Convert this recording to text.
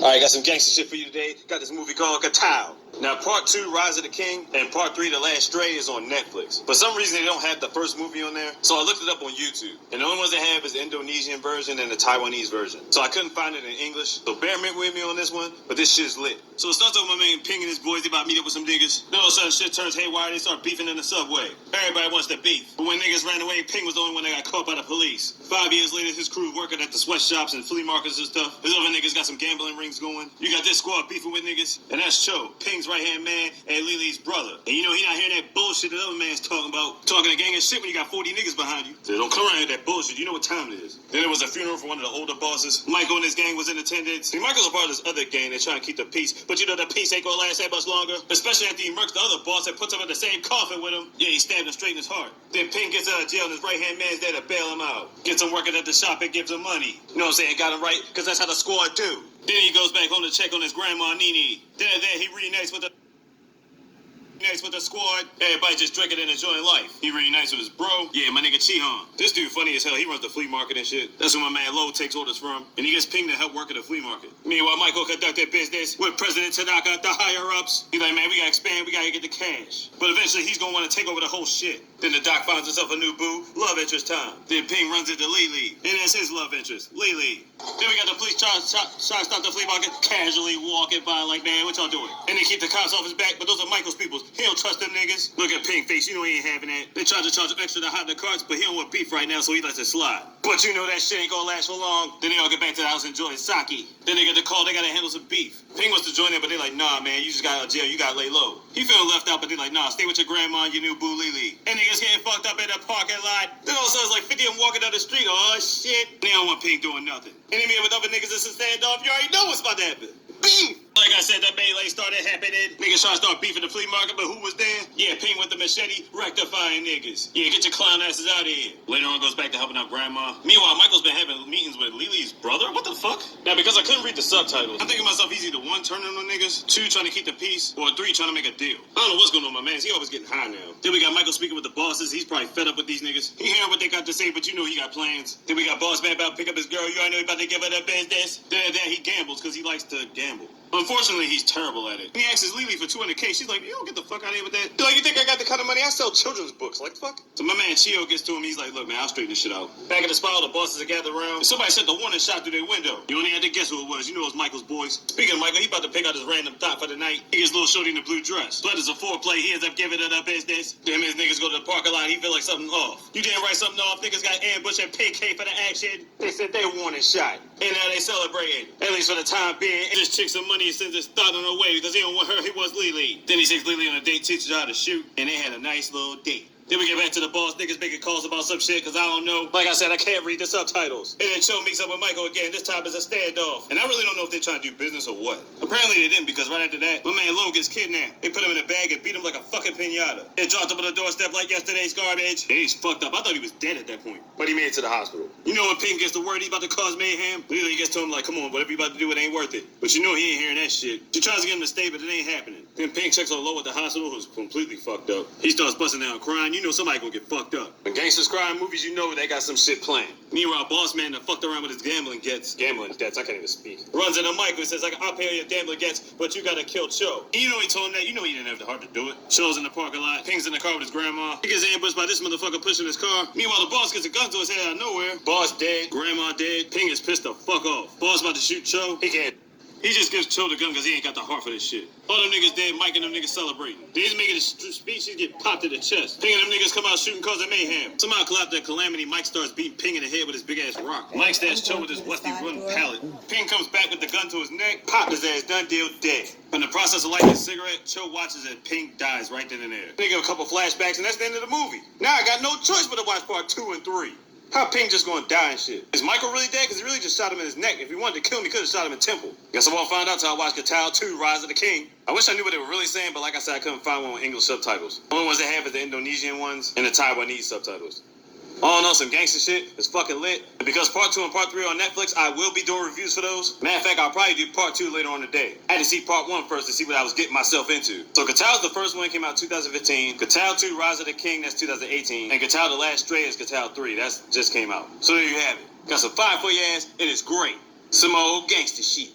Alright, got some gangster shit for you today. Got this movie called GATAO. Now, part 2, Rise of the King, and part 3, The Last Stray, is on Netflix. For some reason, they don't have the first movie on there, so I looked it up on YouTube. And the only ones they have is the Indonesian version and the Taiwanese version. So I couldn't find it in English, so bear with me on this one, but this shit's lit. So it starts off with my man Ping and his boys. They about to meet up with some niggas. Then all of a sudden, shit turns haywire. They start beefing in the subway. Everybody wants to beef. But when niggas ran away, Ping was the only one that got caught by the police. 5 years later, his crew working at the sweatshops and flea markets and stuff. His other niggas got some gambling rings going. You got this squad beefing with niggas, and that's Cho, Ping's right-hand man, and Lily's brother. And you know he not hearing that bullshit that other man's talking about. Talking a gang of shit when you got 40 niggas behind you. So don't come around with that bullshit. You know what time it is. Then there was a funeral for one of the older bosses. Michael and his gang was in attendance. See, Michael's a part of this other gang. They're trying to keep the peace. But you know the peace ain't gonna last that much longer. Especially after he murks the other boss that puts him in the same coffin with him. Yeah, he stabbed him straight in his heart. Then Ping gets out of jail and his right-hand man's there to bail him out. Gets him working at the shop and gives him money. You know what I'm saying? Got him right, because that's how the squad do. Then he goes back home to check on his grandma Nene. Then he reunites with the squad. Everybody just drinking and enjoying life. He really nice with his bro. Yeah, my nigga Chihan. This dude funny as hell. He runs the flea market and shit. That's where my man Lo takes orders from. And he gets Ping to help work at the flea market. Meanwhile, Michael conducted business with President Tanaka, the higher-ups. He's like, man, we gotta expand. We gotta get the cash. But eventually, he's gonna want to take over the whole shit. Then the doc finds himself a new boo. Love interest time. Then Ping runs into Lily. And that's his love interest, Lily. Then we got the police trying to stop the flea market, casually walking by like, man, what y'all doing? And they keep the cops off his back, but those are Michael's peoples. He don't trust them niggas. Look at Pink face, you know he ain't having that. They tried to charge him extra to hide the carts, but he don't want beef right now, so he lets it slide. But you know that shit ain't gonna last for long. Then they all get back to the house enjoying sake. Then they get the call, they gotta handle some beef. Ping wants to join them, but they like, nah, man, you just got out of jail, you gotta lay low. He feeling left out, but they like, nah, stay with your grandma and your new boo Lily. And niggas getting fucked up in the parking lot. Then all of a sudden it's like 50 of them walking down the street. Oh shit. They don't want Ping doing nothing. And they meet with other niggas that's a standoff. You already know what's about to happen. Beef! Like I said, the melee started happening. Niggas trying to start beefing the flea market, but who was there? Yeah, Ping with the machete, rectifying niggas. Yeah, get your clown asses out of here. Later on, goes back to helping out grandma. Meanwhile, Michael's been having meetings with Lily's brother. What the fuck? Now, because I couldn't read the subtitles, I'm thinking to myself, he's either 1, turning on niggas, 2, trying to keep the peace, or 3, trying to make a deal. I don't know what's going on with my man. He always getting high now. Then we got Michael speaking with the bosses. He's probably fed up with these niggas. He hearing what they got to say, but you know he got plans. Then we got boss man about to pick up his girl. You already know he about to give her the business. Then he gambles because he likes to gamble. Unfortunately, he's terrible at it. He asks Lily for 200K. She's like, you don't get the fuck out of here with that. Like, you think I got the kind of money? I sell children's books. Like, fuck. So my man Chio gets to him. He's like, look, man, I'll straighten this shit out. Back at the spot, all the bosses are gathered around. Somebody sent the warning shot through their window. You only had to guess who it was. You know it was Michael's boys. Speaking of Michael, he about to pick out his random thought for the night. He gets little shorty in the blue dress. But as a foreplay, he ends up giving her the business. Then his niggas go to the parking lot. He feel like something off. You didn't write something off. Niggas got ambush and PK for the action. They said they warning shot. And now they celebrating. At least for the time being. And this chick some money and sends his thought on her way because he don't want her. He wants Lily. Then he takes Lily on a date, teaches her how to shoot, and they had a nice little date. Then we get back to the boss niggas making calls about some shit because I don't know. Like I said, I can't read the subtitles. And then Cho meets up with Michael again. This time it's a standoff. And I really don't know if they're trying to do business or what. Apparently they didn't because right after that, my man Lo gets kidnapped. They put him in a bag and beat him like a fucking pinata. They dropped him on the doorstep like yesterday's garbage. And he's fucked up. I thought he was dead at that point. But he made it to the hospital. You know when Pink gets the word he's about to cause mayhem? Lily gets to him like, come on, whatever you about to do, it ain't worth it. But you know he ain't hearing that shit. She tries to get him to stay, but it ain't happening. Then Pink checks on Lo at the hospital, who's completely fucked up. He starts busting down crying. You know somebody gonna get fucked up. When gangsters cry in movies, you know they got some shit planned. Meanwhile, boss man that fucked around with his gambling debts, I can't even speak, runs into Michael and says, I'll pay all your gambling debts, but you gotta kill Cho. And you know he told him that. You know he didn't have the heart to do it. Cho's in the parking lot. Ping's in the car with his grandma. He gets ambushed by this motherfucker pushing his car. Meanwhile, the boss gets a gun to his head out of nowhere. Boss dead. Grandma dead. Ping is pissed the fuck off. Boss about to shoot Cho. He can't. He just gives Cho the gun because he ain't got the heart for this shit. All them niggas dead, Mike and them niggas celebrating. Then he's making a speech, he's getting popped in the chest. Ping and them niggas come out shooting causing mayhem. Somehow collapsed that calamity, Mike starts beating Ping in the head with his big ass rock. Mike stabs Cho with his rusty wooden pallet. Ping comes back with the gun to his neck, popped his ass, done deal, dead. In the process of lighting a cigarette, Cho watches and Ping dies right then and there. They give a couple flashbacks and that's the end of the movie. Now I got no choice but to watch part 2 and 3. How Ping just gonna die and shit? Is Michael really dead? Because he really just shot him in his neck. If he wanted to kill him, he could have shot him in temple. Guess I won't find out till I watch GATAO 2, Rise of the King. I wish I knew what they were really saying, but like I said, I couldn't find one with English subtitles. The only ones they have is the Indonesian ones and the Taiwanese subtitles. All in all, some gangster shit. It's fucking lit. And because part 2 and part 3 are on Netflix, I will be doing reviews for those. Matter of fact, I'll probably do part 2 later on today. I had to see part 1 first to see what I was getting myself into. So GATAO's the first one, came out 2015. GATAO 2, Rise of the King, that's 2018. And GATAO The Last Stray is GATAO 3. That's just came out. So there you have it. Got some fire for your ass. It is great. Some old gangster shit.